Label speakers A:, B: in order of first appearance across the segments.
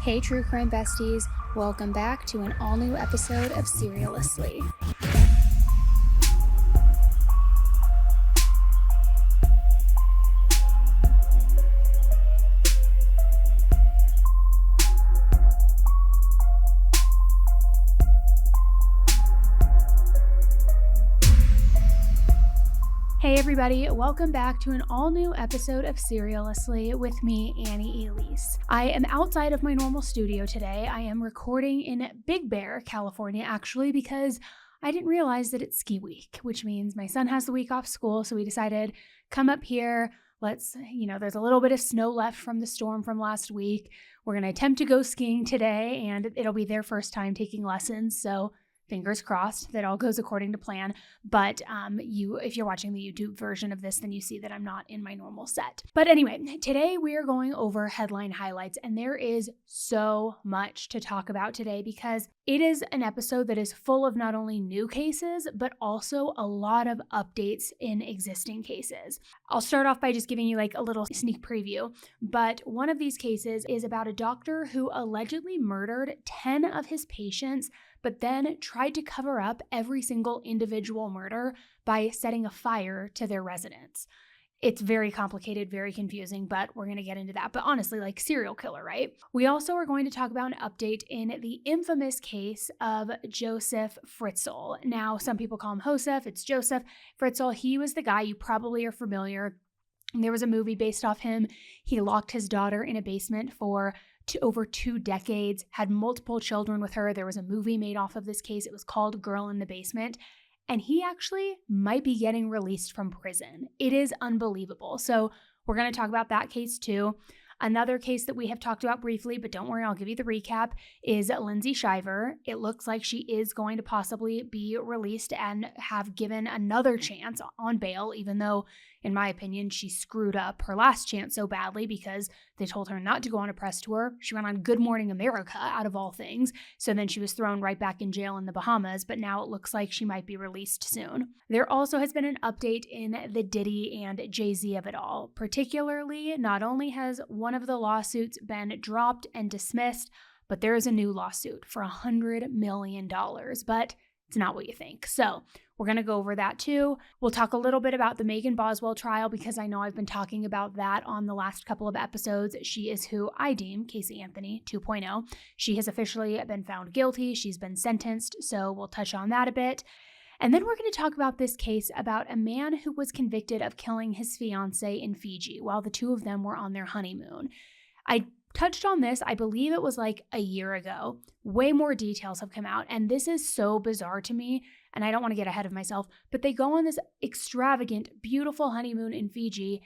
A: Hey True Crime Besties, welcome back to an all-new episode of Seriously. Hey everybody, welcome back to an all-new episode of Seriously with me, Annie Elise. I am outside of my normal studio today. I am recording in Big Bear, California, actually, because I didn't realize that it's ski week, which means my son has the week off school, so we decided, come up here, there's a little bit of snow left from the storm from last week. We're going to attempt to go skiing today, and it'll be their first time taking lessons, so fingers crossed that all goes according to plan. But if you're watching the YouTube version of this, then you see that I'm not in my normal set. But anyway, today we are going over headline highlights, and there is so much to talk about today because it is an episode that is full of not only new cases, but also a lot of updates in existing cases. I'll start off by just giving you a little sneak preview, but one of these cases is about a doctor who allegedly murdered 10 of his patients, but then tried to cover up every single individual murder by setting a fire to their residence. It's very complicated, very confusing, but we're going to get into that. But honestly, serial killer, right? We also are going to talk about an update in the infamous case of Josef Fritzl. Now, some people call him Josef. It's Josef Fritzl. He was the guy, you probably are familiar. There was a movie based off him. He locked his daughter in a basement for over 2 decades, had multiple children with her. There was a movie made off of this case. It was called Girl in the Basement. And he actually might be getting released from prison. It is unbelievable. So we're going to talk about that case too. Another case that we have talked about briefly, but don't worry, I'll give you the recap, is Lindsay Shiver. It looks like she is going to possibly be released and have given another chance on bail, even though, in my opinion, she screwed up her last chance so badly because they told her not to go on a press tour. She went on Good Morning America, out of all things. So then she was thrown right back in jail in the Bahamas, but now it looks like she might be released soon. There also has been an update in the Diddy and Jay-Z of it all. Particularly, not only has one of the lawsuits been dropped and dismissed, but there is a new lawsuit for $100 million, but it's not what you think. So we're going to go over that too. We'll talk a little bit about the Megan Boswell trial because I know I've been talking about that on the last couple of episodes. She is who I deem Casey Anthony 2.0. She has officially been found guilty. She's been sentenced, so we'll touch on that a bit. And then we're going to talk about this case about a man who was convicted of killing his fiancée in Fiji while the two of them were on their honeymoon. I touched on this, I believe it was a year ago. Way more details have come out, and this is so bizarre to me, and I don't want to get ahead of myself, but they go on this extravagant, beautiful honeymoon in Fiji.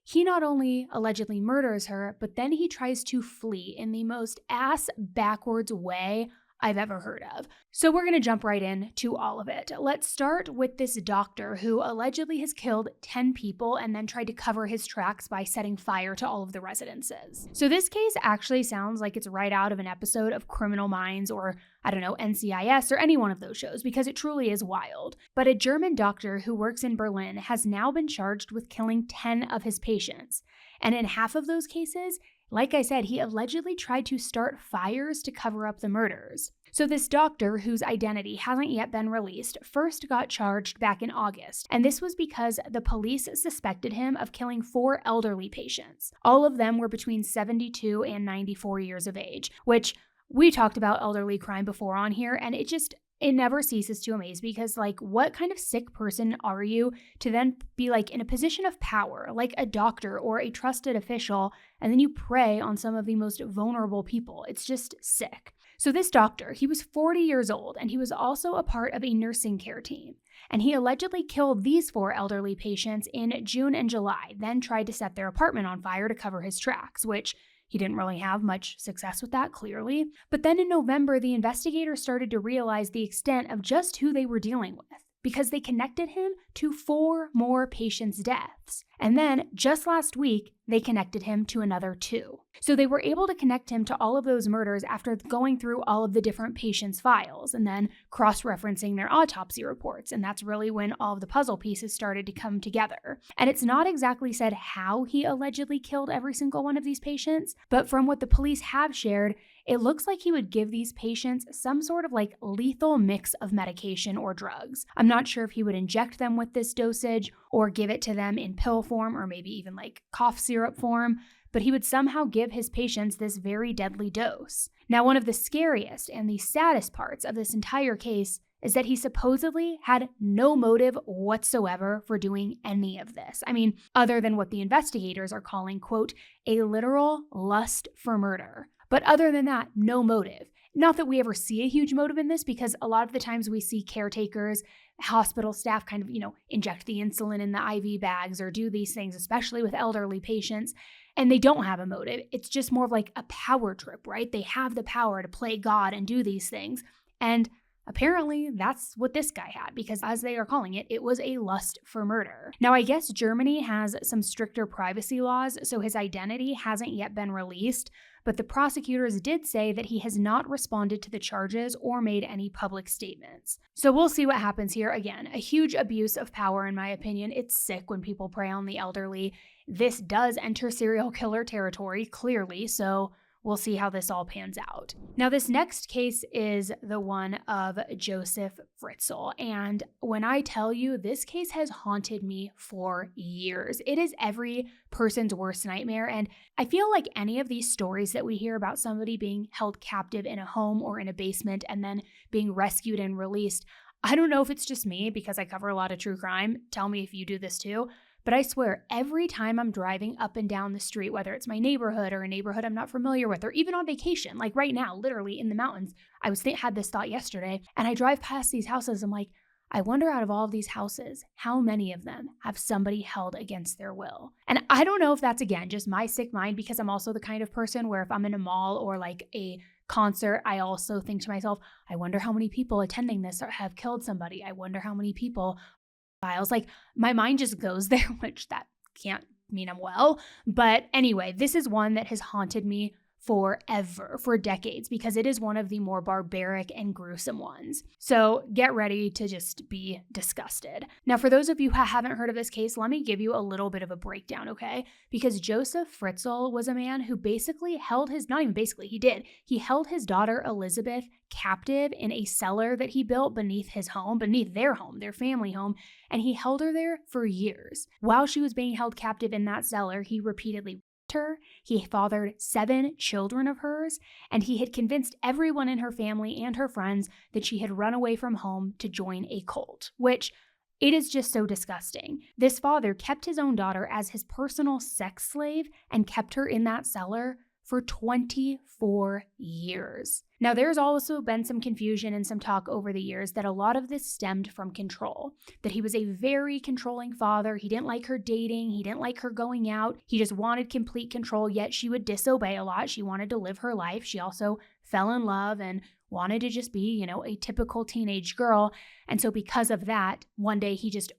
A: He not only allegedly murders her, but then he tries to flee in the most ass-backwards way I've ever heard of. So we're going to jump right in to all of it. Let's start with this doctor who allegedly has killed 10 people and then tried to cover his tracks by setting fire to all of the residences. So this case actually sounds like it's right out of an episode of Criminal Minds or, NCIS or any one of those shows because it truly is wild. But a German doctor who works in Berlin has now been charged with killing 10 of his patients. And in half of those cases, like I said, he allegedly tried to start fires to cover up the murders. So this doctor, whose identity hasn't yet been released, first got charged back in August, and this was because the police suspected him of killing 4 elderly patients. All of them were between 72 and 94 years of age, which we talked about elderly crime before on here, and it never ceases to amaze me because, what kind of sick person are you to then be, in a position of power, like a doctor or a trusted official, and then you prey on some of the most vulnerable people? It's just sick. So this doctor, he was 40 years old, and he was also a part of a nursing care team. And he allegedly killed these 4 elderly patients in June and July, then tried to set their apartment on fire to cover his tracks, which he didn't really have much success with that, clearly. But then in November, the investigators started to realize the extent of just who they were dealing with because they connected him to 4 more patients' deaths. And then, just last week, they connected him to another 2. So they were able to connect him to all of those murders after going through all of the different patients' files and then cross-referencing their autopsy reports. And that's really when all of the puzzle pieces started to come together. And it's not exactly said how he allegedly killed every single one of these patients, but from what the police have shared, it looks like he would give these patients some sort of like lethal mix of medication or drugs. I'm not sure if he would inject them with this dosage or give it to them in pill form or maybe even like cough syrup form, but he would somehow give his patients this very deadly dose. Now, one of the scariest and the saddest parts of this entire case is that he supposedly had no motive whatsoever for doing any of this. I mean, other than what the investigators are calling, quote, a literal lust for murder. But other than that, no motive. Not that we ever see a huge motive in this, because a lot of the times we see caretakers, hospital staff kind of, inject the insulin in the IV bags or do these things, especially with elderly patients, and they don't have a motive. It's just more of like a power trip, right? They have the power to play God and do these things. And apparently, that's what this guy had, because as they are calling it, it was a lust for murder. Now, I guess Germany has some stricter privacy laws, so his identity hasn't yet been released, but the prosecutors did say that he has not responded to the charges or made any public statements. So we'll see what happens here. Again, a huge abuse of power, in my opinion. It's sick when people prey on the elderly. This does enter serial killer territory, clearly, so we'll see how this all pans out. Now, this next case is the one of Josef Fritzl. And when I tell you, this case has haunted me for years. It is every person's worst nightmare. And I feel like any of these stories that we hear about somebody being held captive in a home or in a basement and then being rescued and released, I don't know if it's just me because I cover a lot of true crime. Tell me if you do this too. But I swear, every time I'm driving up and down the street, whether it's my neighborhood or a neighborhood I'm not familiar with, or even on vacation, like right now, literally in the mountains, I had this thought yesterday, and I drive past these houses. I'm like, I wonder out of all of these houses, how many of them have somebody held against their will? And I don't know if that's, again, just my sick mind, because I'm also the kind of person where if I'm in a mall or like a concert, I also think to myself, I wonder how many people attending this have killed somebody. I wonder how many people files. Like, my mind just goes there, which that can't mean I'm well. But anyway, this is one that has haunted me forever, for decades, because it is one of the more barbaric and gruesome ones. So get ready to just be disgusted. Now, for those of you who haven't heard of this case, let me give you a little bit of a breakdown, okay? Because Josef Fritzl was a man who basically held he held his daughter Elizabeth captive in a cellar that he built beneath their family home, and he held her there for years. While she was being held captive in that cellar, he repeatedly her. He fathered 7 children of hers, and he had convinced everyone in her family and her friends that she had run away from home to join a cult, which it is just so disgusting. This father kept his own daughter as his personal sex slave and kept her in that cellar for 24 years. Now, there's also been some confusion and some talk over the years that a lot of this stemmed from control, that he was a very controlling father. He didn't like her dating. He didn't like her going out. He just wanted complete control, yet she would disobey a lot. She wanted to live her life. She also fell in love and wanted to just be, a typical teenage girl. And so because of that, one day he just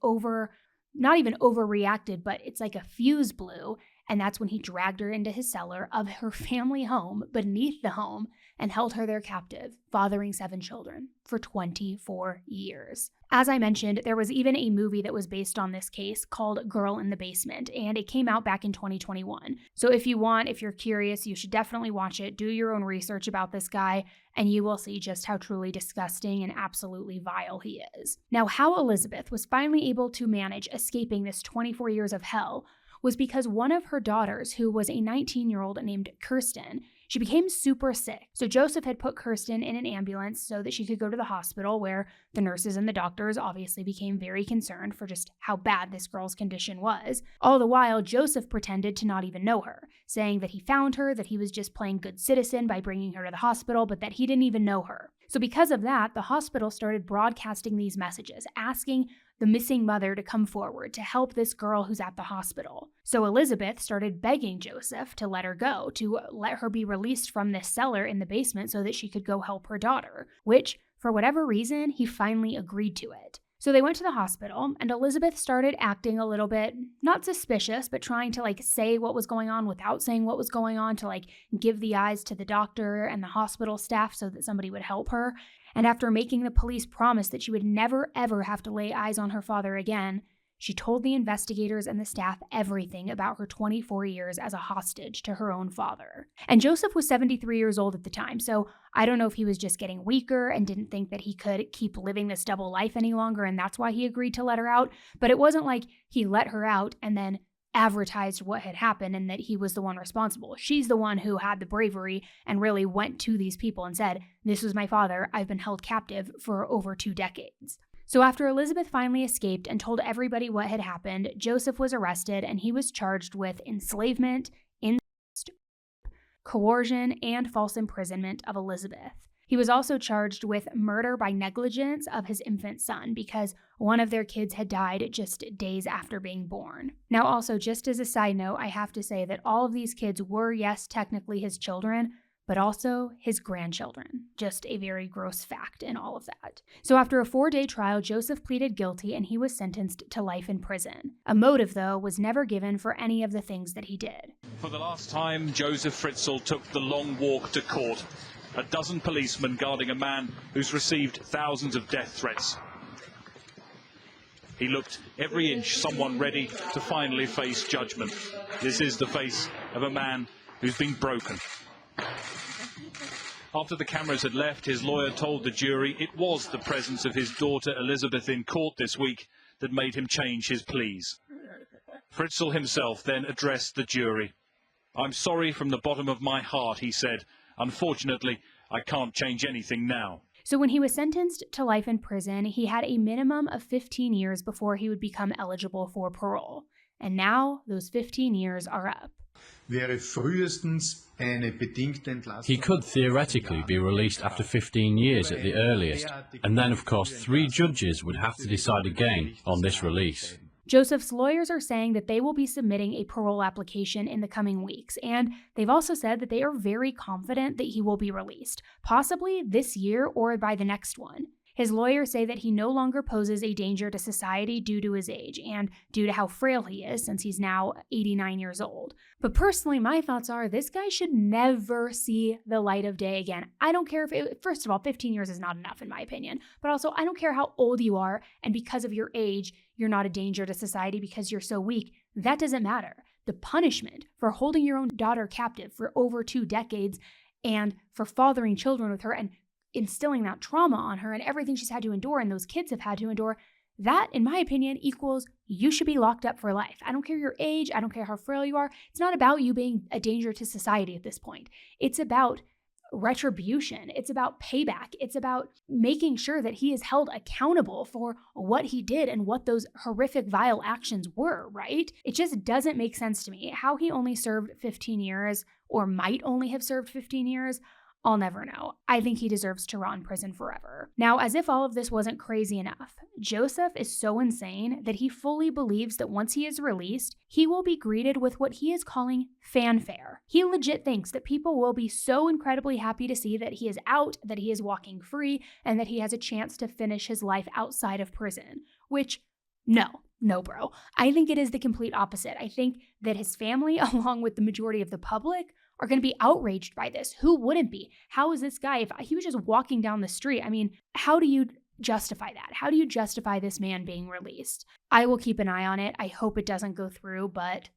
A: not even overreacted, but it's like a fuse blew. And that's when he dragged her into his cellar of her family home beneath the home and held her there captive, fathering 7 children for 24 years. As I mentioned, there was even a movie that was based on this case called Girl in the Basement, and it came out back in 2021. So if you're curious, you should definitely watch it. Do your own research about this guy, and you will see just how truly disgusting and absolutely vile he is. Now, how Elizabeth was finally able to manage escaping this 24 years of hell was because one of her daughters, who was a 19-year-old named Kirsten, she became super sick. So Josef had put Kirsten in an ambulance so that she could go to the hospital, where the nurses and the doctors obviously became very concerned for just how bad this girl's condition was. All the while, Josef pretended to not even know her, saying that he found her, that he was just playing good citizen by bringing her to the hospital, but that he didn't even know her. So because of that, the hospital started broadcasting these messages, asking the missing mother to come forward to help this girl who's at the hospital. So Elizabeth started begging Josef to let her go, to let her be released from this cellar in the basement so that she could go help her daughter, which, for whatever reason, he finally agreed to it. So they went to the hospital, and Elizabeth started acting a little bit, not suspicious, but trying to say what was going on without saying what was going on, to give the eyes to the doctor and the hospital staff so that somebody would help her. And after making the police promise that she would never ever have to lay eyes on her father again, she told the investigators and the staff everything about her 24 years as a hostage to her own father. And Josef was 73 years old at the time, so I don't know if he was just getting weaker and didn't think that he could keep living this double life any longer, and that's why he agreed to let her out. But it wasn't like he let her out and then advertised what had happened and that he was the one responsible. She's the one who had the bravery and really went to these people and said, "This was my father. I've been held captive for over 2 decades." So after Elizabeth finally escaped and told everybody what had happened, Josef was arrested and he was charged with enslavement, incest, coercion, and false imprisonment of Elizabeth. He was also charged with murder by negligence of his infant son because one of their kids had died just days after being born. Now also, just as a side note, I have to say that all of these kids were, yes, technically his children, but also his grandchildren. Just a very gross fact in all of that. So after a 4-day trial, Josef pleaded guilty and he was sentenced to life in prison. A motive, though, was never given for any of the things that he did.
B: For the last time, Josef Fritzl took the long walk to court. A dozen policemen guarding a man who's received thousands of death threats. He looked every inch someone ready to finally face judgment. This is the face of a man who's been broken. After the cameras had left, his lawyer told the jury it was the presence of his daughter Elizabeth in court this week that made him change his pleas. Fritzl himself then addressed the jury. "I'm sorry from the bottom of my heart," he said. "Unfortunately, I can't change anything now."
A: So when he was sentenced to life in prison, he had a minimum of 15 years before he would become eligible for parole. And now those 15 years are up.
C: He could theoretically be released after 15 years at the earliest, and then of course 3 judges would have to decide again on this release.
A: Josef's lawyers are saying that they will be submitting a parole application in the coming weeks, and they've also said that they are very confident that he will be released, possibly this year or by the next one. His lawyers say that he no longer poses a danger to society due to his age and due to how frail he is since he's now 89 years old. But personally, my thoughts are this guy should never see the light of day again. I don't care first of all, 15 years is not enough in my opinion, but also I don't care how old you are and because of your age, you're not a danger to society because you're so weak. That doesn't matter. The punishment for holding your own daughter captive for over 2 decades and for fathering children with her and instilling that trauma on her and everything she's had to endure and those kids have had to endure, that, in my opinion, equals you should be locked up for life. I don't care your age. I don't care how frail you are. It's not about you being a danger to society at this point. It's about retribution. It's about payback. It's about making sure that he is held accountable for what he did and what those horrific, vile actions were, right? It just doesn't make sense to me. How he only served 15 years or might only have served 15 years, I'll never know. I think he deserves to rot in prison forever. Now, as if all of this wasn't crazy enough, Josef is so insane that he fully believes that once he is released, he will be greeted with what he is calling fanfare. He legit thinks that people will be so incredibly happy to see that he is out, that he is walking free, and that he has a chance to finish his life outside of prison, which, no, bro. I think it is the complete opposite. I think that his family, along with the majority of the public, are going to be outraged by this. Who wouldn't be? How is this guy, if he was just walking down the street, I mean, how do you justify that? How do you justify this man being released? I will keep an eye on it. I hope it doesn't go through, but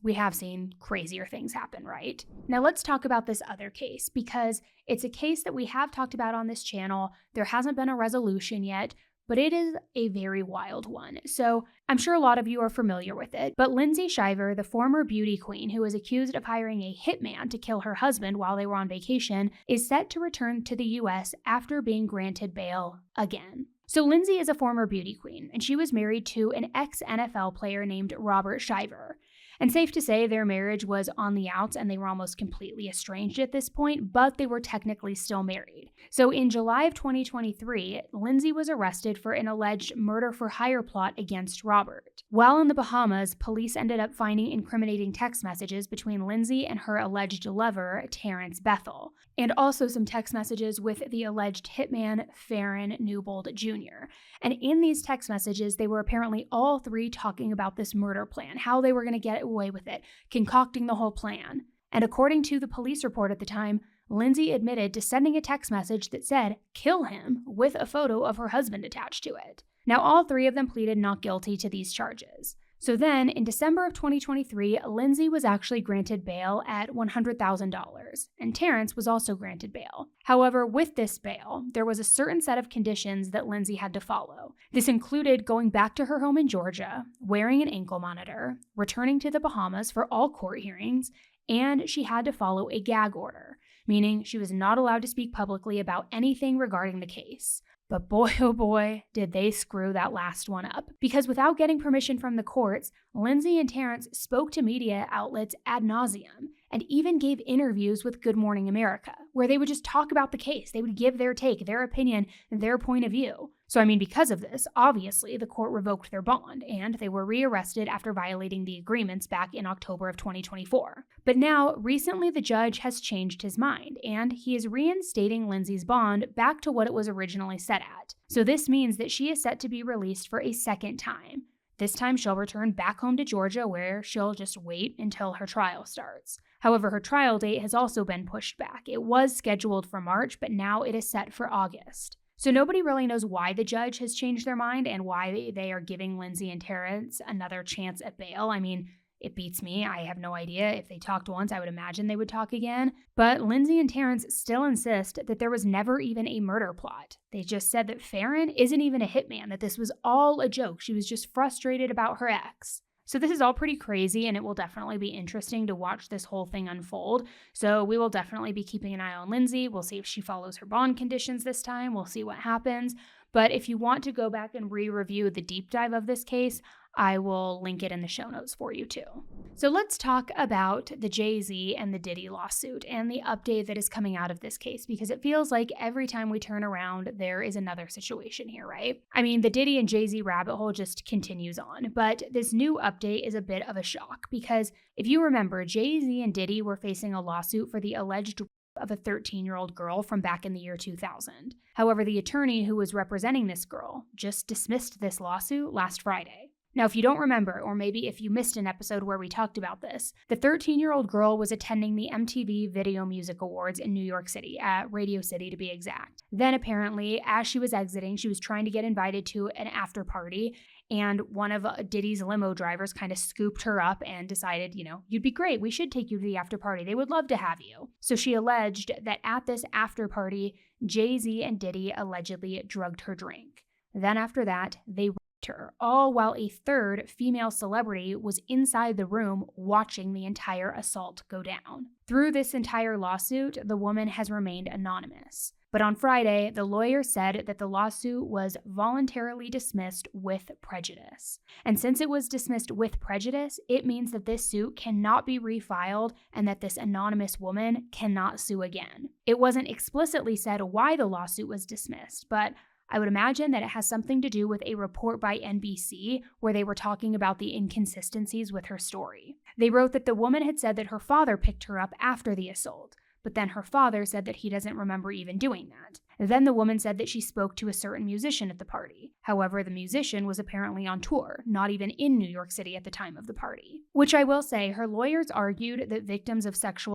A: we have seen crazier things happen, right? Now let's talk about this other case because it's a case that we have talked about on this channel. There hasn't been a resolution yet, but it is a very wild one. So I'm sure a lot of you are familiar with it, but Lindsay Shiver, the former beauty queen who was accused of hiring a hitman to kill her husband while they were on vacation, is set to return to the US after being granted bail again. So Lindsay is a former beauty queen, and she was married to an ex-NFL player named Robert Shiver. And safe to say their marriage was on the outs and they were almost completely estranged at this point, but they were technically still married. So in July of 2023, Lindsay was arrested for an alleged murder-for-hire plot against Robert. While in the Bahamas, police ended up finding incriminating text messages between Lindsay and her alleged lover, Terrence Bethel, and also some text messages with the alleged hitman, Farron Newbold Jr. And in these text messages, they were apparently all three talking about this murder plan, how they were going to get away with it, concocting the whole plan. And according to the police report at the time, Lindsay admitted to sending a text message that said, "Kill him," with a photo of her husband attached to it. Now, all three of them pleaded not guilty to these charges. So then, in December of 2023, Lindsay was actually granted bail at $100,000, and Terrence was also granted bail. However, with this bail, there was a certain set of conditions that Lindsay had to follow. This included going back to her home in Georgia, wearing an ankle monitor, returning to the Bahamas for all court hearings, and she had to follow a gag order, meaning she was not allowed to speak publicly about anything regarding the case. But boy, oh boy, did they screw that last one up. Because without getting permission from the courts, Lindsay and Terrence spoke to media outlets ad nauseum and even gave interviews with Good Morning America, where they would just talk about the case. They would give their take, their opinion, and their point of view. So, because of this, obviously, the court revoked their bond, and they were rearrested after violating the agreements back in October of 2024. But now, recently, the judge has changed his mind, and he is reinstating Lindsay's bond back to what it was originally set at. So this means that she is set to be released for a second time. This time, she'll return back home to Georgia, where she'll just wait until her trial starts. However, her trial date has also been pushed back. It was scheduled for March, but now it is set for August. So nobody really knows why the judge has changed their mind and why they are giving Lindsay and Terrence another chance at bail. It beats me. I have no idea. If they talked once, I would imagine they would talk again. But Lindsay and Terrence still insist that there was never even a murder plot. They just said that Farron isn't even a hitman, that this was all a joke. She was just frustrated about her ex. So this is all pretty crazy, and it will definitely be interesting to watch this whole thing unfold. So we will definitely be keeping an eye on Lindsay. We'll see if she follows her bond conditions this time. We'll see what happens. But if you want to go back and re-review the deep dive of this case, I will link it in the show notes for you too. So let's talk about the Jay-Z and the Diddy lawsuit and the update that is coming out of this case, because it feels like every time we turn around, there is another situation here, right? The Diddy and Jay-Z rabbit hole just continues on, but this new update is a bit of a shock because if you remember, Jay-Z and Diddy were facing a lawsuit for the alleged of a 13-year-old girl from back in the year 2000. However, the attorney who was representing this girl just dismissed this lawsuit last Friday. Now, if you don't remember, or maybe if you missed an episode where we talked about this, the 13-year-old girl was attending the MTV Video Music Awards in New York City, at Radio City to be exact. Then apparently, as she was exiting, she was trying to get invited to an after party, and one of Diddy's limo drivers kind of scooped her up and decided, you'd be great, we should take you to the after party, they would love to have you. So she alleged that at this after party, Jay-Z and Diddy allegedly drugged her drink. Then after that, they her, all while a third female celebrity was inside the room watching the entire assault go down. Through this entire lawsuit, the woman has remained anonymous. But on Friday, the lawyer said that the lawsuit was voluntarily dismissed with prejudice. And since it was dismissed with prejudice, it means that this suit cannot be refiled and that this anonymous woman cannot sue again. It wasn't explicitly said why the lawsuit was dismissed, but I would imagine that it has something to do with a report by NBC where they were talking about the inconsistencies with her story. They wrote that the woman had said that her father picked her up after the assault, but then her father said that he doesn't remember even doing that. Then the woman said that she spoke to a certain musician at the party. However, the musician was apparently on tour, not even in New York City at the time of the party. Which I will say, her lawyers argued that victims of sexual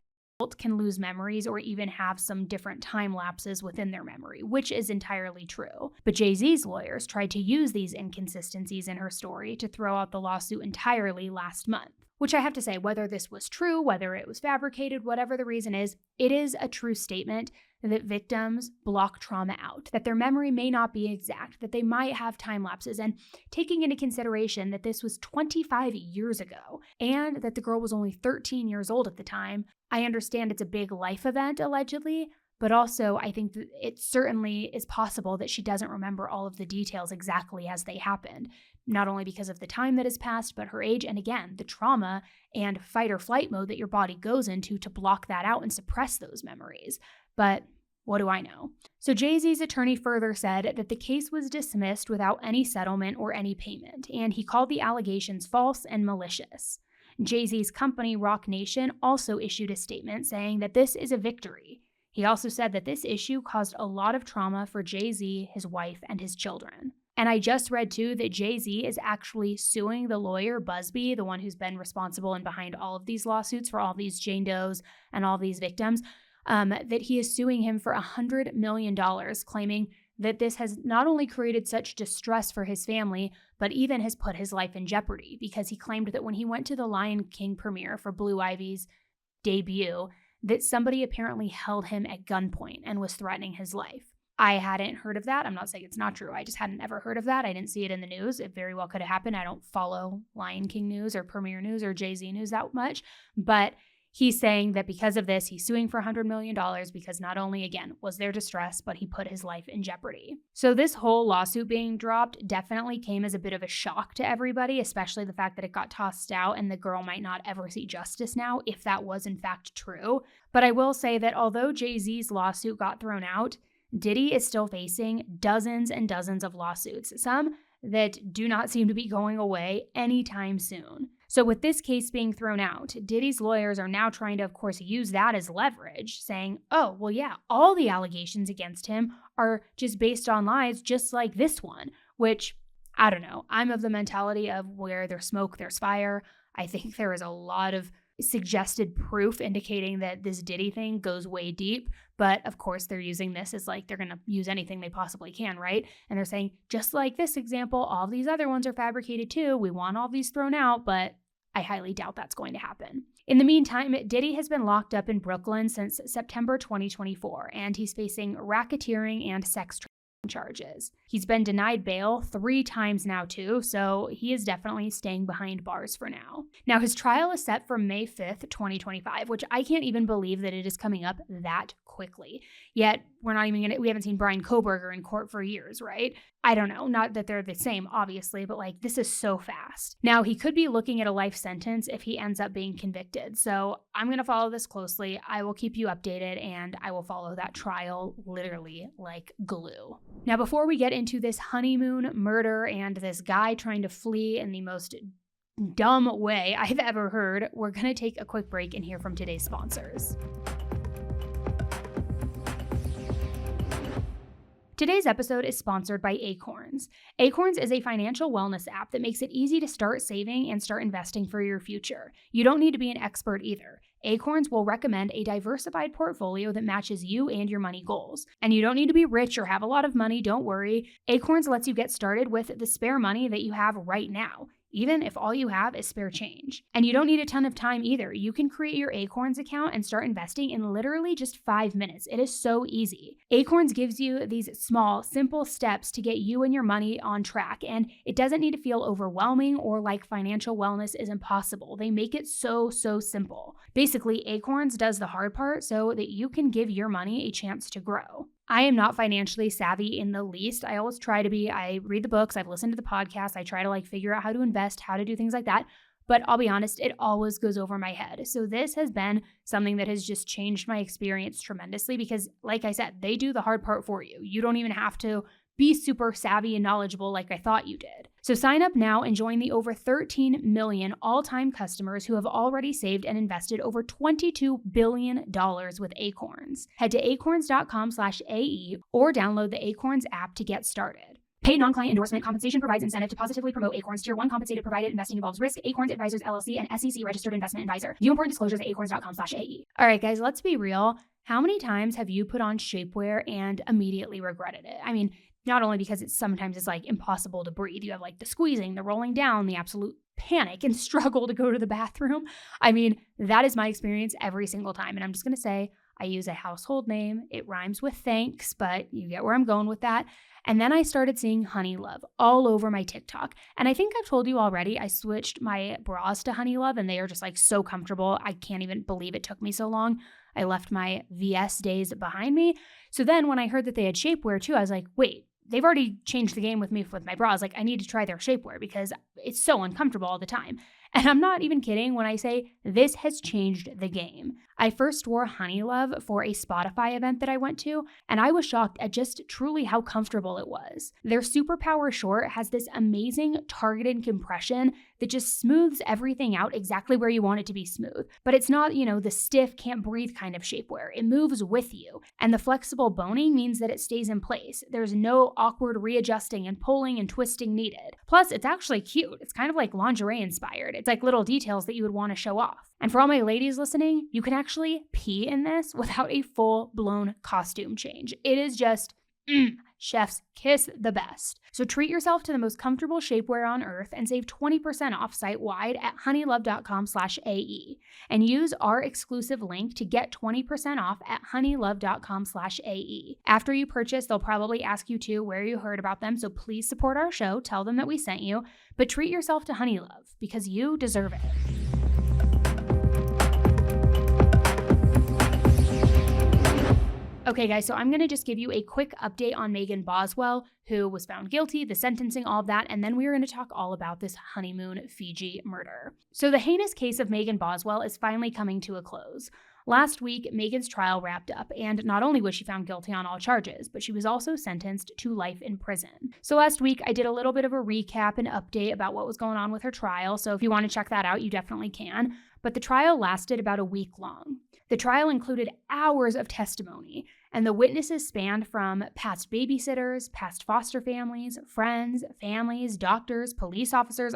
A: can lose memories or even have some different time lapses within their memory, which is entirely true. But Jay-Z's lawyers tried to use these inconsistencies in her story to throw out the lawsuit entirely last month. Which I have to say, whether this was true, whether it was fabricated, whatever the reason is, it is a true statement that victims block trauma out, that their memory may not be exact, that they might have time lapses, and taking into consideration that this was 25 years ago, and that the girl was only 13 years old at the time, I understand it's a big life event, allegedly, but also I think that it certainly is possible that she doesn't remember all of the details exactly as they happened. not only because of the time that has passed, but her age, and again, the trauma and fight or flight mode that your body goes into to block that out and suppress those memories. But what do I know? So Jay-Z's attorney further said that the case was dismissed without any settlement or any payment, and he called the allegations false and malicious. Jay-Z's company, Roc Nation, also issued a statement saying that this is a victory. He also said that this issue caused a lot of trauma for Jay-Z, his wife, and his children. And I just read, too, that Jay-Z is actually suing the lawyer, Busby, the one who's been responsible and behind all of these lawsuits for all these Jane Does and all these victims, that he is suing him for $100 million, claiming that this has not only created such distress for his family, but even has put his life in jeopardy, because he claimed that when he went to the Lion King premiere for Blue Ivy's debut, that somebody apparently held him at gunpoint and was threatening his life. I hadn't heard of that. I'm not saying it's not true. I just hadn't ever heard of that. I didn't see it in the news. It very well could have happened. I don't follow Lion King news or premiere news or Jay-Z news that much, but he's saying that because of this, he's suing for $100 million because not only, again, was there distress, but he put his life in jeopardy. So this whole lawsuit being dropped definitely came as a bit of a shock to everybody, especially the fact that it got tossed out and the girl might not ever see justice now, if that was in fact true. But I will say that although Jay-Z's lawsuit got thrown out, Diddy is still facing dozens and dozens of lawsuits, some that do not seem to be going away anytime soon. So with this case being thrown out, Diddy's lawyers are now trying to, of course, use that as leverage, saying, oh, well, yeah, all the allegations against him are just based on lies, just like this one, which, I don't know. I'm of the mentality of where there's smoke, there's fire. I think there is a lot of suggested proof indicating that this Diddy thing goes way deep. But of course, they're using this as like they're going to use anything they possibly can, right? And they're saying, just like this example, all these other ones are fabricated too. We want all these thrown out, but I highly doubt that's going to happen. In the meantime, Diddy has been locked up in Brooklyn since September 2024, and he's facing racketeering and sex trafficking charges. He's been denied bail 3 times now too, so he is definitely staying behind bars for now. Now his trial is set for May 5th, 2025, which I can't even believe that it is coming up that quickly. Yet we haven't seen Brian Koberger in court for years, right? I don't know, not that they're the same, obviously, but like this is so fast. Now he could be looking at a life sentence if he ends up being convicted. So I'm going to follow this closely. I will keep you updated and I will follow that trial literally like glue. Now, before we get into this honeymoon murder and this guy trying to flee in the most dumb way I've ever heard, we're going to take a quick break and hear from today's sponsors. Today's episode is sponsored by Acorns. Acorns is a financial wellness app that makes it easy to start saving and start investing for your future. You don't need to be an expert either. Acorns will recommend a diversified portfolio that matches you and your money goals. And you don't need to be rich or have a lot of money, don't worry. Acorns lets you get started with the spare money that you have right now, even if all you have is spare change. And you don't need a ton of time either. You can create your Acorns account and start investing in literally just 5 minutes. It is so easy. Acorns gives you these small, simple steps to get you and your money on track, and it doesn't need to feel overwhelming or like financial wellness is impossible. They make it so simple. Basically, Acorns does the hard part so that you can give your money a chance to grow. I am not financially savvy in the least. I always try to be. I read the books, I've listened to the podcast, I try to figure out how to invest, how to do things like that. But I'll be honest, it always goes over my head. So this has been something that has just changed my experience tremendously because, like I said, they do the hard part for you. You don't even have to be super savvy and knowledgeable like I thought you did. So sign up now and join the over 13 million all-time customers who have already saved and invested over $22 billion with Acorns. Head to acorns.com/AE or download the Acorns app to get started. Paid non-client endorsement compensation provides incentive to positively promote Acorns. Tier 1 compensated provided investing involves risk. Acorns Advisors LLC and SEC registered investment advisor. View important disclosures at acorns.com/AE. All right, guys, let's be real. How many times have you put on shapewear and immediately regretted it? I mean, not only because sometimes it's impossible to breathe. You have the squeezing, the rolling down, the absolute panic and struggle to go to the bathroom. I mean, that is my experience every single time. And I'm just going to say, I use a household name. It rhymes with thanks, but you get where I'm going with that. And then I started seeing Honey Love all over my TikTok. And I think I've told you already, I switched my bras to Honey Love and they are just so comfortable. I can't even believe it took me so long. I left my VS days behind me. So then when I heard that they had shapewear too, I was like, wait, they've already changed the game with me with my bras. Like, I need to try their shapewear because it's so uncomfortable all the time. And I'm not even kidding when I say this has changed the game. I first wore Honey Love for a Spotify event that I went to, and I was shocked at just truly how comfortable it was. Their Superpower short has this amazing targeted compression that just smooths everything out exactly where you want it to be smooth. But it's not, the stiff, can't breathe kind of shapewear. It moves with you. And the flexible boning means that it stays in place. There's no awkward readjusting and pulling and twisting needed. Plus, it's actually cute. It's kind of like lingerie inspired. It's like little details that you would want to show off. And for all my ladies listening, you can actually pee in this without a full-blown costume change. It is just, chef's kiss the best. So treat yourself to the most comfortable shapewear on earth and save 20% off site-wide at honeylove.com/AE. And use our exclusive link to get 20% off at honeylove.com/AE. After you purchase, they'll probably ask you to where you heard about them, so please support our show, tell them that we sent you, but treat yourself to Honey Love because you deserve it. Okay, guys, so I'm going to just give you a quick update on Megan Boswell, who was found guilty, the sentencing, all of that, and then we're going to talk all about this honeymoon Fiji murder. So the heinous case of Megan Boswell is finally coming to a close. Last week, Megan's trial wrapped up, and not only was she found guilty on all charges, but she was also sentenced to life in prison. So last week, I did a little bit of a recap and update about what was going on with her trial, so if you want to check that out, you definitely can. But the trial lasted about a week long. The trial included hours of testimony, and the witnesses spanned from past babysitters, past foster families, friends, families, doctors, police officers,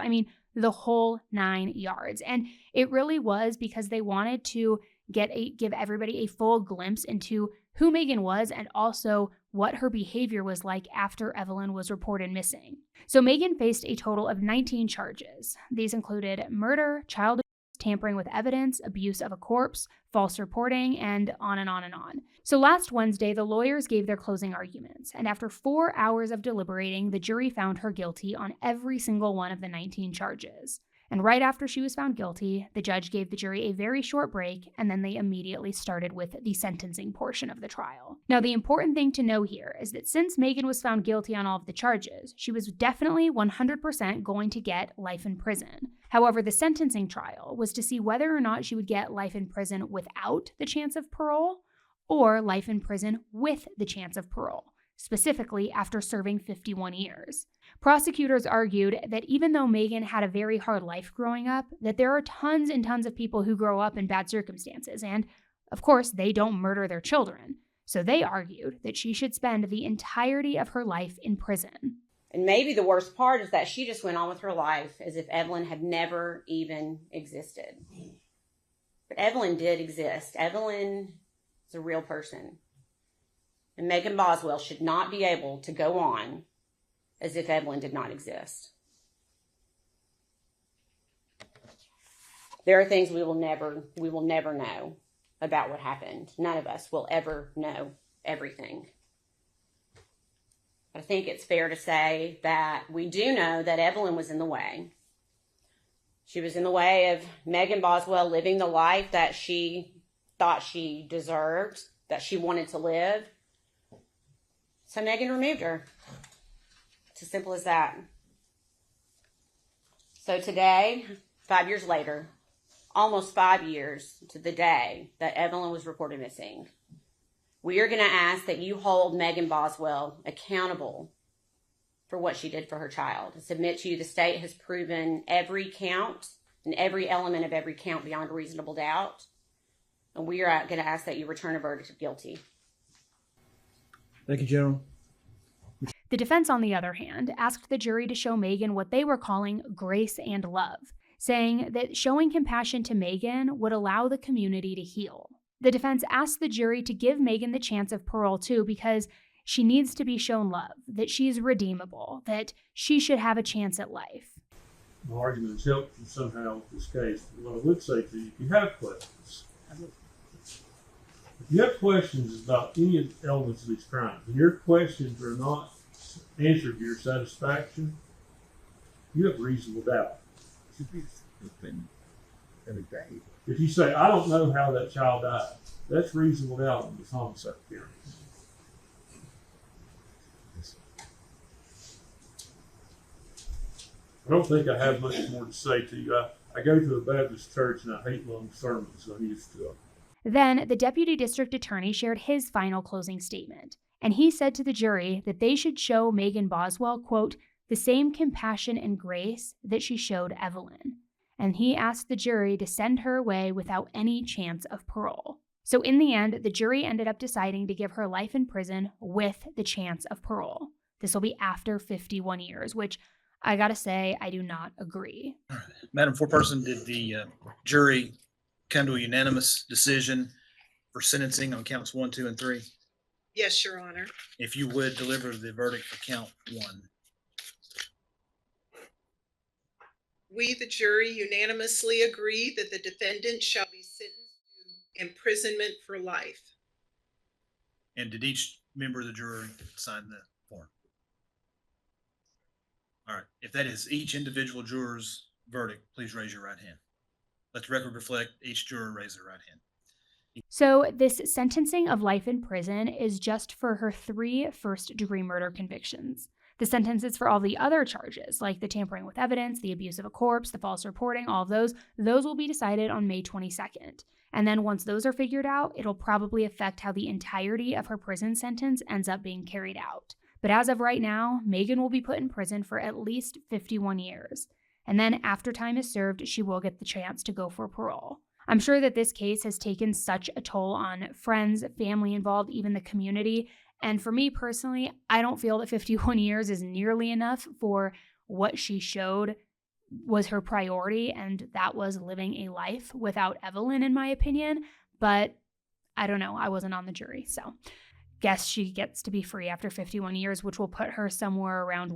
A: the whole 9 yards. And it really was because they wanted to give everybody a full glimpse into who Megan was and also what her behavior was like after Evelyn was reported missing. So Megan faced a total of 19 charges. These included murder, child abuse, tampering with evidence, abuse of a corpse, false reporting, and on and on and on. So last Wednesday, the lawyers gave their closing arguments, and after 4 hours of deliberating, the jury found her guilty on every single one of the 19 charges. And right after she was found guilty, the judge gave the jury a very short break, and then they immediately started with the sentencing portion of the trial. Now, the important thing to know here is that since Megan was found guilty on all of the charges, she was definitely 100% going to get life in prison. However, the sentencing trial was to see whether or not she would get life in prison without the chance of parole or life in prison with the chance of parole, specifically after serving 51 years. Prosecutors argued that even though Megan had a very hard life growing up, that there are tons and tons of people who grow up in bad circumstances, and of course, they don't murder their children. So they argued that she should spend the entirety of her life in prison.
D: And maybe the worst part is that she just went on with her life as if Evelyn had never even existed. But Evelyn did exist. Evelyn is a real person. And Megan Boswell should not be able to go on as if Evelyn did not exist. There are things we will never know about what happened. None of us will ever know everything. But I think it's fair to say that we do know that Evelyn was in the way. She was in the way of Megan Boswell living the life that she thought she deserved, that she wanted to live. So Megan removed her. It's as simple as that. So today, 5 years later, almost 5 years to the day that Evelyn was reported missing, we are going to ask that you hold Megan Boswell accountable for what she did for her child. I submit to you the state has proven every count and every element of every count beyond a reasonable doubt. And we are going to ask that you return a verdict of guilty.
E: Thank you, General.
A: The defense, on the other hand, asked the jury to show Megan what they were calling grace and love, saying that showing compassion to Megan would allow the community to heal. The defense asked the jury to give Megan the chance of parole too because she needs to be shown love, that she's redeemable, that she should have a chance at life.
F: My argument has helped you somehow with this case. What I would say to you, if you have questions about any of the elements of these crimes, and your questions are not answered to your satisfaction, you have reasonable doubt. If you say, I don't know how that child died, that's reasonable doubt in this homicide theory. I don't think I have much more to say to you. I go to a Baptist church and I hate long sermons. I'm used to them.
A: Then the deputy district attorney shared his final closing statement, and he said to the jury that they should show Megan Boswell, quote, the same compassion and grace that she showed Evelyn. And he asked the jury to send her away without any chance of parole. So in the end, the jury ended up deciding to give her life in prison with the chance of parole. This will be after 51 years, which I gotta say, I do not agree.
G: Madam Foreperson, did the jury come to a unanimous decision for sentencing on counts 1, 2, and 3?
H: Yes, Your Honor.
G: If you would deliver the verdict for count 1.
H: We, the jury, unanimously agree that the defendant shall be sentenced to imprisonment for life.
G: And did each member of the jury sign the form? All right. If that is each individual juror's verdict, please raise your right hand. Let the record reflect each juror raise their right hand.
A: So this sentencing of life in prison is just for her 3 first-degree murder convictions. The sentences for all the other charges, like the tampering with evidence, the abuse of a corpse, the false reporting, all of those will be decided on May 22nd. And then once those are figured out, it'll probably affect how the entirety of her prison sentence ends up being carried out. But as of right now, Megan will be put in prison for at least 51 years. And then after time is served, she will get the chance to go for parole. I'm sure that this case has taken such a toll on friends, family involved, even the community. And for me personally, I don't feel that 51 years is nearly enough for what she showed was her priority, and that was living a life without Evelyn, in my opinion. But I don't know. I wasn't on the jury, so guess she gets to be free after 51 years, which will put her somewhere around,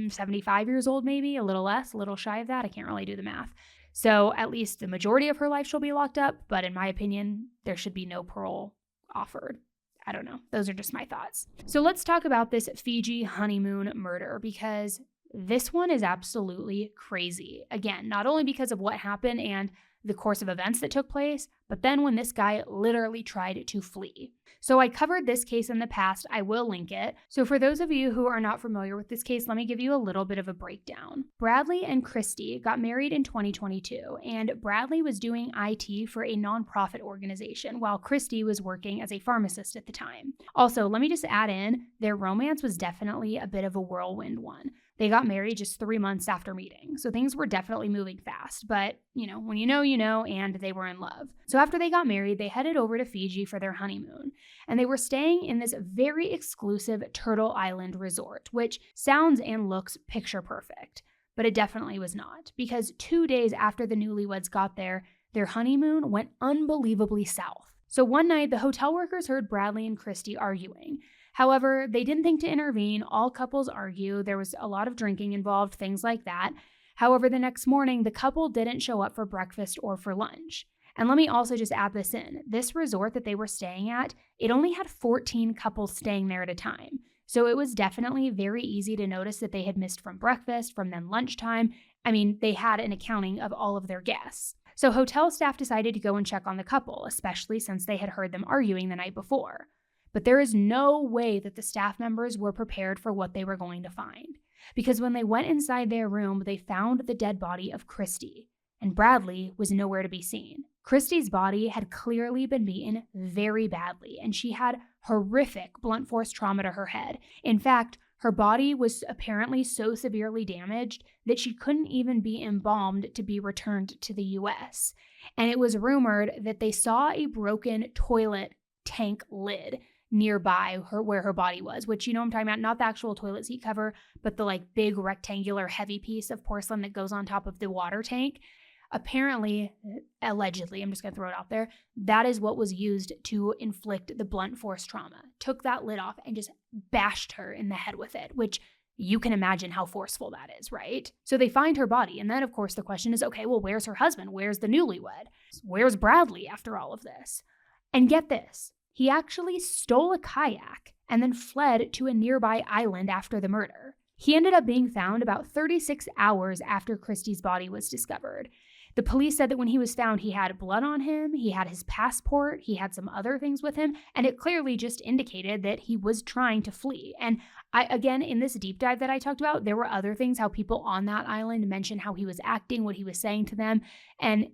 A: 75 years old maybe? A little less, a little shy of that. I can't really do the math. So at least the majority of her life she'll be locked up, but in my opinion, there should be no parole offered. I don't know. Those are just my thoughts. So let's talk about this Fiji Honeymoon murder, because this one is absolutely crazy. Again, not only because of what happened and the course of events that took place, but then when this guy literally tried to flee. So I covered this case in the past. I will link it. So for those of you who are not familiar with this case, let me give you a little bit of a breakdown. Bradley and Christy got married in 2022, and Bradley was doing IT for a nonprofit organization while Christy was working as a pharmacist at the time. Also, let me just add in, their romance was definitely a bit of a whirlwind one. They got married just 3 months after meeting, so things were definitely moving fast. But, when you know, and they were in love. So after they got married, they headed over to Fiji for their honeymoon, and they were staying in this very exclusive Turtle Island resort, which sounds and looks picture perfect, but it definitely was not, because 2 days after the newlyweds got there, their honeymoon went unbelievably south. So one night, the hotel workers heard Bradley and Christy arguing. However, they didn't think to intervene. All couples argue. There was a lot of drinking involved, things like that. However, the next morning, the couple didn't show up for breakfast or for lunch. And let me also just add this in. This resort that they were staying at, it only had 14 couples staying there at a time. So it was definitely very easy to notice that they had missed from breakfast, from then lunchtime. I mean, they had an accounting of all of their guests. So hotel staff decided to go and check on the couple, especially since they had heard them arguing the night before. But there is no way that the staff members were prepared for what they were going to find. Because when they went inside their room, they found the dead body of Christy, and Bradley was nowhere to be seen. Christy's body had clearly been beaten very badly, and she had horrific blunt force trauma to her head. In fact, her body was apparently so severely damaged that she couldn't even be embalmed to be returned to the US. And it was rumored that they saw a broken toilet tank lid nearby where her body was, which I'm talking about, not the actual toilet seat cover, but the big rectangular heavy piece of porcelain that goes on top of the water tank. Apparently, allegedly, I'm just going to throw it out there, that is what was used to inflict the blunt force trauma. Took that lid off and just bashed her in the head with it, which you can imagine how forceful that is, right? So they find her body, and then of course the question is, okay, well, where's her husband? Where's the newlywed? Where's Bradley after all of this? And get this, he actually stole a kayak and then fled to a nearby island after the murder. He ended up being found about 36 hours after Christy's body was discovered. The police said that when he was found, he had blood on him, he had his passport, he had some other things with him, and it clearly just indicated that he was trying to flee. And again, in this deep dive that I talked about, there were other things, how people on that island mentioned how he was acting, what he was saying to them, and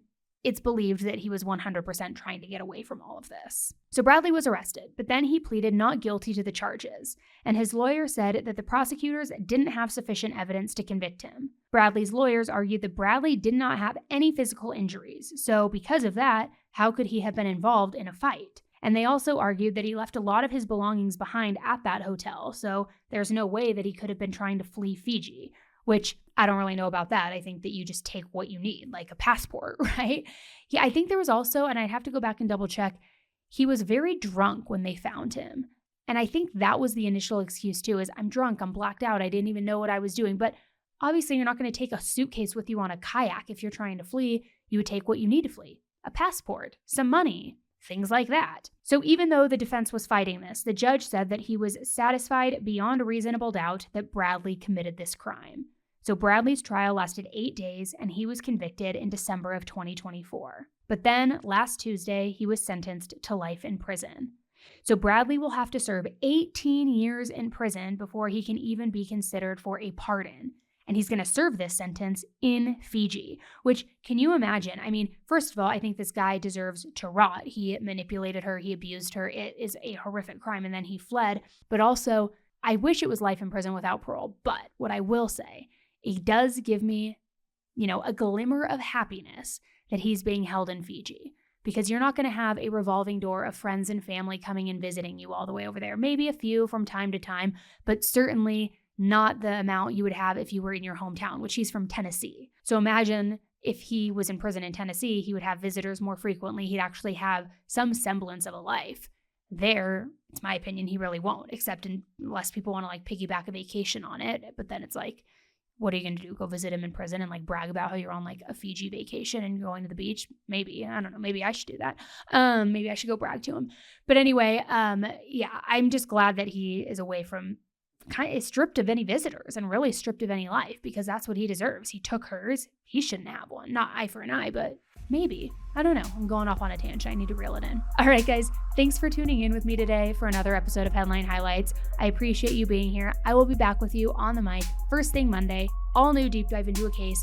A: it's believed that he was 100% trying to get away from all of this. So Bradley was arrested, but then he pleaded not guilty to the charges, and his lawyer said that the prosecutors didn't have sufficient evidence to convict him. Bradley's lawyers argued that Bradley did not have any physical injuries, so because of that, how could he have been involved in a fight? And they also argued that he left a lot of his belongings behind at that hotel, so there's no way that he could have been trying to flee Fiji, which I don't really know about that. I think that you just take what you need, like a passport, right? Yeah, I think there was also, and I'd have to go back and double check, he was very drunk when they found him. And I think that was the initial excuse too, is I'm drunk, I'm blacked out, I didn't even know what I was doing. But obviously you're not going to take a suitcase with you on a kayak if you're trying to flee. You would take what you need to flee, a passport, some money, things like that. So even though the defense was fighting this, the judge said that he was satisfied beyond a reasonable doubt that Bradley committed this crime. So Bradley's trial lasted 8 days, and he was convicted in December of 2024. But then, last Tuesday, he was sentenced to life in prison. So Bradley will have to serve 18 years in prison before he can even be considered for a pardon. And he's going to serve this sentence in Fiji, which, can you imagine? I mean, first of all, I think this guy deserves to rot. He manipulated her, he abused her. It is a horrific crime, and then he fled. But also, I wish it was life in prison without parole. But what I will say, it does give me, a glimmer of happiness that he's being held in Fiji, because you're not going to have a revolving door of friends and family coming and visiting you all the way over there. Maybe a few from time to time, but certainly not the amount you would have if you were in your hometown, which he's from Tennessee. So imagine if he was in prison in Tennessee, he would have visitors more frequently. He'd actually have some semblance of a life. There, it's my opinion, he really won't, except unless people want to like piggyback a vacation on it. But then it's like, what are you going to do? Go visit him in prison and like brag about how you're on like a Fiji vacation and going to the beach? Maybe. I don't know. Maybe I should do that. Maybe I should go brag to him. But anyway, yeah, I'm just glad that he is away from, kind of stripped of any visitors and really stripped of any life, because that's what he deserves. He took hers. He shouldn't have one. Not eye for an eye, but maybe. I don't know. I'm going off on a tangent. I need to reel it in. All right, guys. Thanks for tuning in with me today for another episode of Headline Highlights. I appreciate you being here. I will be back with you on the mic first thing Monday. All new deep dive into a case.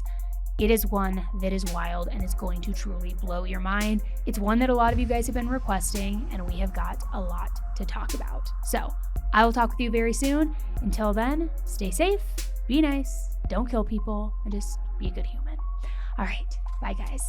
A: It is one that is wild and is going to truly blow your mind. It's one that a lot of you guys have been requesting, and we have got a lot to talk about. So I will talk with you very soon. Until then, stay safe, be nice, don't kill people, and just be a good human. All right. Bye, guys.